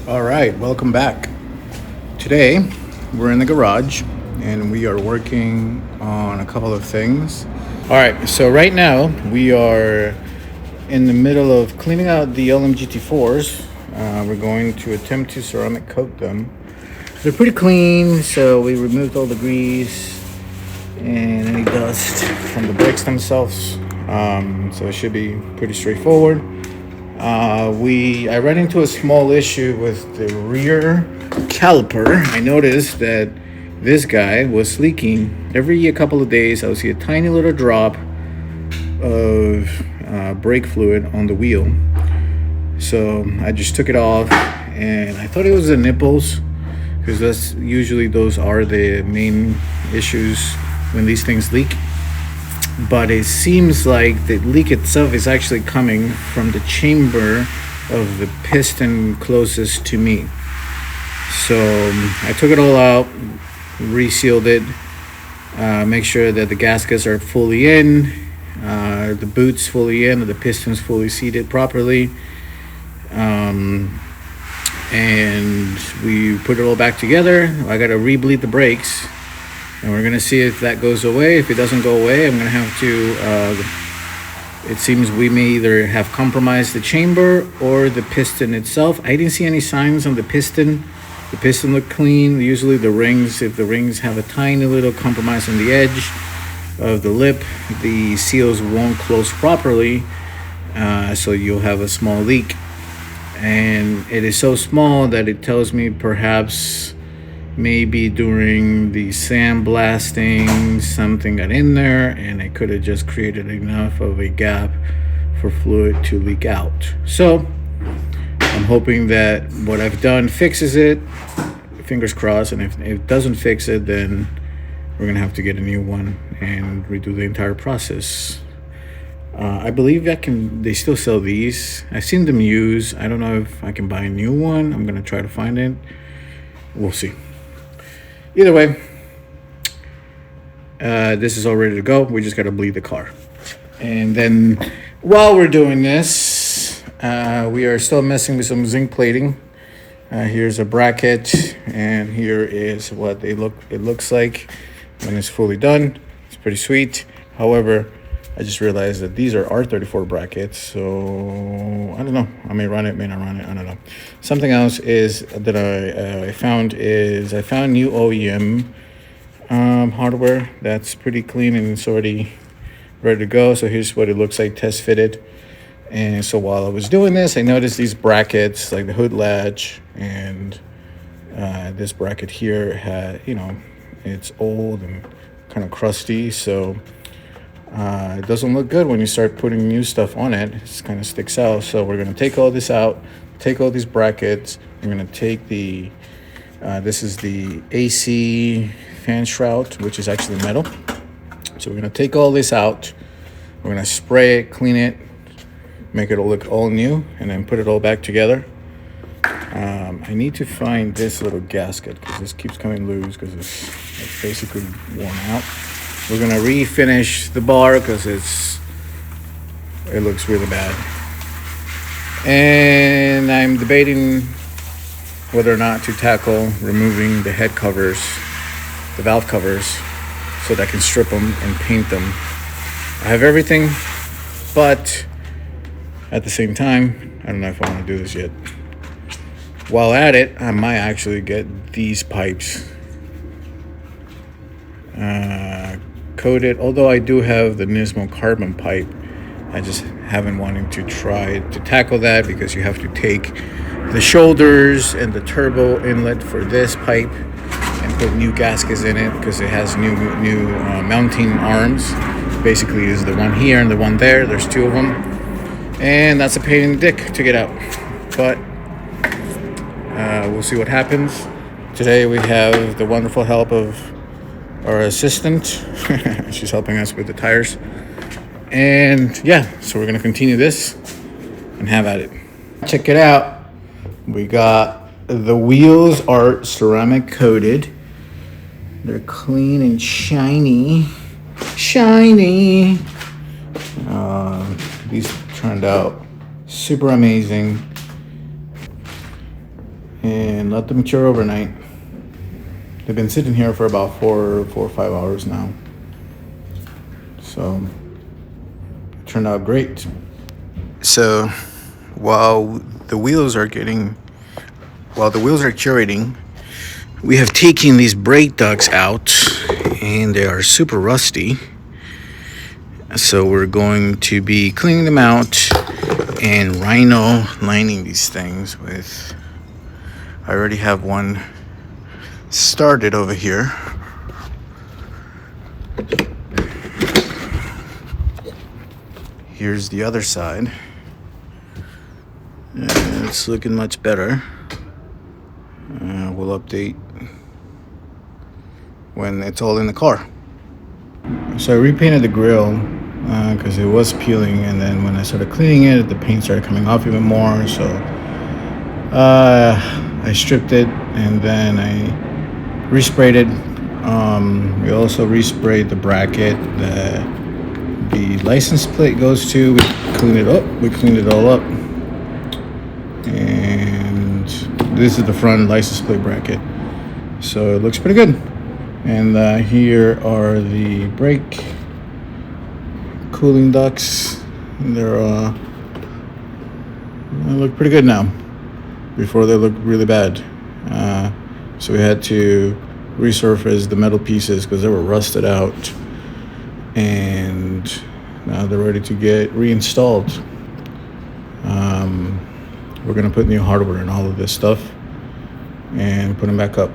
All right, welcome back. Today, we're in the garage and we are working on a couple of things. All right, so right now we are in the middle of cleaning out the LMGT4s. We're going to attempt to ceramic coat them. They're pretty clean, so we removed all the grease and any dust from the brakes themselves. So it should be pretty straightforward. I ran into a small issue with the rear caliper. I noticed that this guy was leaking every couple of days. I would see a tiny little drop of brake fluid on the wheel. So I just took it off, and I thought it was the nipples, because those are the main issues when these things leak. But it seems like the leak itself is actually coming from the chamber of the piston closest to me. So I took it all out, resealed it, make sure that the gaskets are fully in, the boots fully in, the pistons fully seated properly, and we put it all back together. I got to re-bleed the brakes. And we're going to see if that goes away. If it doesn't go away, I'm going to have to, it seems we may either have compromised the chamber or the piston itself. I didn't see any signs on the piston. The piston looked clean. Usually the rings, if the rings have a tiny little compromise on the edge of the lip, the seals won't close properly. So you'll have a small leak. And it is so small that it tells me perhaps maybe during the sandblasting something got in there and it could have just created enough of a gap for fluid to leak out. So I'm hoping that what I've done fixes it, fingers crossed, and if it doesn't fix it, then we're gonna have to get a new one and redo the entire process. I believe they still sell these. I've seen them used. I don't know if I can buy a new one. I'm gonna try to find it. We'll see. Either way, this is all ready to go. We just got to bleed the car. And then while we're doing this, we are still messing with some zinc plating. Here's a bracket, and here is what it looks like when it's fully done. It's pretty sweet. However, I just realized that these are R34 brackets, so I don't know. I may run it, may not run it. I don't know. Something else is that I found new OEM hardware that's pretty clean and it's already ready to go. So here's what it looks like, test fitted. And so while I was doing this, I noticed these brackets, like the hood latch and this bracket here had, it's old and kind of crusty. So it doesn't look good when you start putting new stuff on it. It kind of sticks out. So we're going to take all this out, take all these brackets. We're going to take this is the AC fan shroud, which is actually metal. So we're going to take all this out. We're going to spray it, clean it, make it all look all new, and then put it all back together. I need to find this little gasket because this keeps coming loose because it's basically worn out. We're gonna refinish the bar because it looks really bad. And I'm debating whether or not to tackle removing the head covers, the valve covers, so that I can strip them and paint them. I have everything, but at the same time, I don't know if I want to do this yet. While at it, I might actually get these pipes coated, although I do have the Nismo carbon pipe. I just haven't wanted to try to tackle that because you have to take the shoulders and the turbo inlet for this pipe and put new gaskets in it because it has new mounting arms. Basically is the one here and the one there. There's two of them, and that's a pain in the dick to get out, but we'll see what happens. Today we have the wonderful help of our assistant. She's helping us with the tires. And yeah, so we're going to continue this and have at it. Check it out. We got the wheels are ceramic coated. They're clean and shiny. These turned out super amazing. and let them cure overnight. They've been sitting here for about 4 or 5 hours now. So it turned out great. So while the wheels are curating, we have taken these brake ducts out and they are super rusty. So we're going to be cleaning them out and rhino lining these things with, I already have one started over here. Here's the other side. It's looking much better. We'll update when it's all in the car. So I repainted the grill because it was peeling, and then when I started cleaning it, the paint started coming off even more. So I stripped it and then I resprayed it. We also resprayed the bracket that the license plate goes to. We cleaned it up. We cleaned it all up. And this is the front license plate bracket. So it looks pretty good. And here are the brake cooling ducts. They look pretty good now. Before they looked really bad. So we had to resurface the metal pieces because they were rusted out. And now they're ready to get reinstalled. We're gonna put new hardware in all of this stuff and put them back up.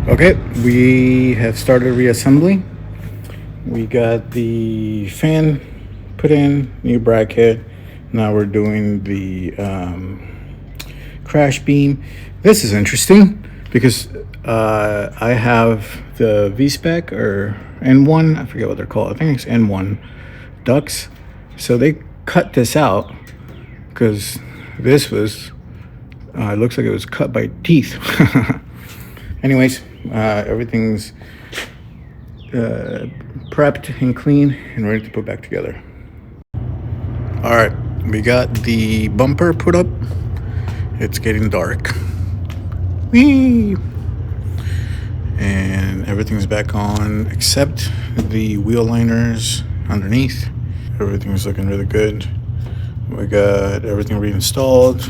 Okay, we have started reassembly. We got the fan put in, new bracket. Now we're doing the crash beam. This is interesting because I have the V-spec or N1, I forget what they're called. I think it's N1 ducts. So they cut this out because this was, it looks like it was cut by teeth. Anyways, everything's prepped and clean and ready to put back together. All right, we got the bumper put up. It's getting dark. Whee! And everything's back on except the wheel liners underneath. Everything's looking really good. We got everything reinstalled.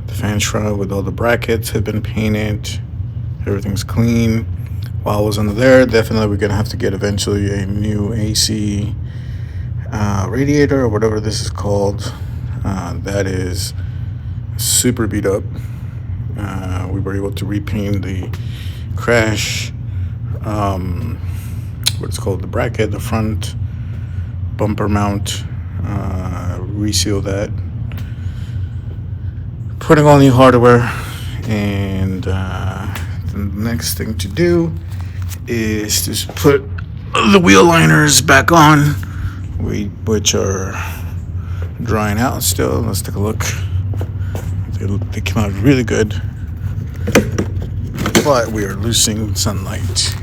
The fan shroud with all the brackets have been painted. Everything's clean. While I was under there, definitely we're gonna have to get eventually a new AC radiator or whatever this is called. That is super beat up. We were able to repaint the crash, what's called the bracket, the front bumper mount, reseal that, putting on new hardware, and the next thing to do is to put the wheel liners back on, which are drying out still. Let's take a look. They came out really good, but we are losing sunlight.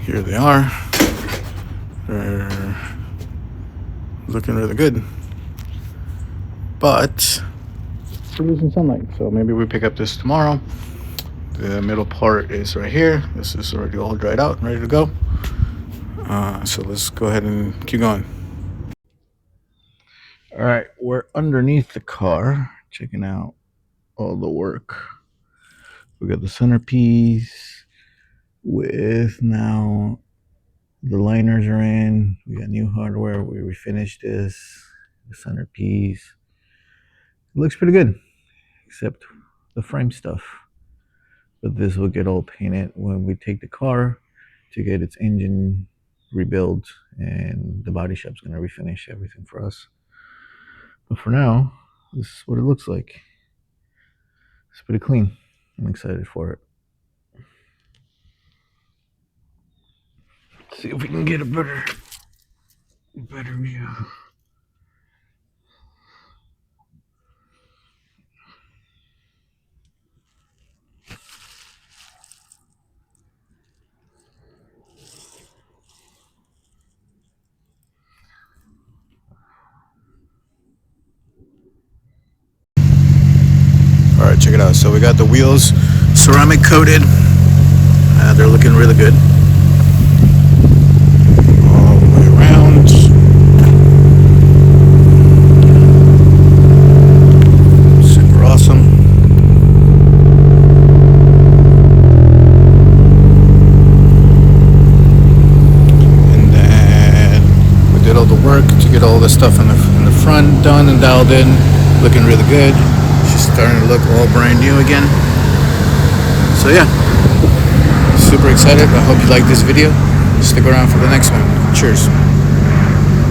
Here they are. They're looking really good, but we're losing sunlight. So maybe we pick up this tomorrow. The middle part is right here. This is already all dried out and ready to go. So let's go ahead and keep going. All right, we're underneath the car, checking out all the work. We got the centerpiece with now the liners are in. We got new hardware. We refinished this. The centerpiece. It looks pretty good, except the frame stuff. But this will get all painted when we take the car to get its engine rebuilt, and the body shop's gonna refinish everything for us. But for now, this is what it looks like. It's pretty clean. I'm excited for it. Let's see if we can get a better Better view. All right, check it out. So we got the wheels ceramic coated. They're looking really good. All the way around. Super awesome. And then we did all the work to get all the stuff in the front done and dialed in. Looking really good. She's starting to look all brand new again. So yeah, super excited. I hope you like this video. Stick around for the next one. Cheers.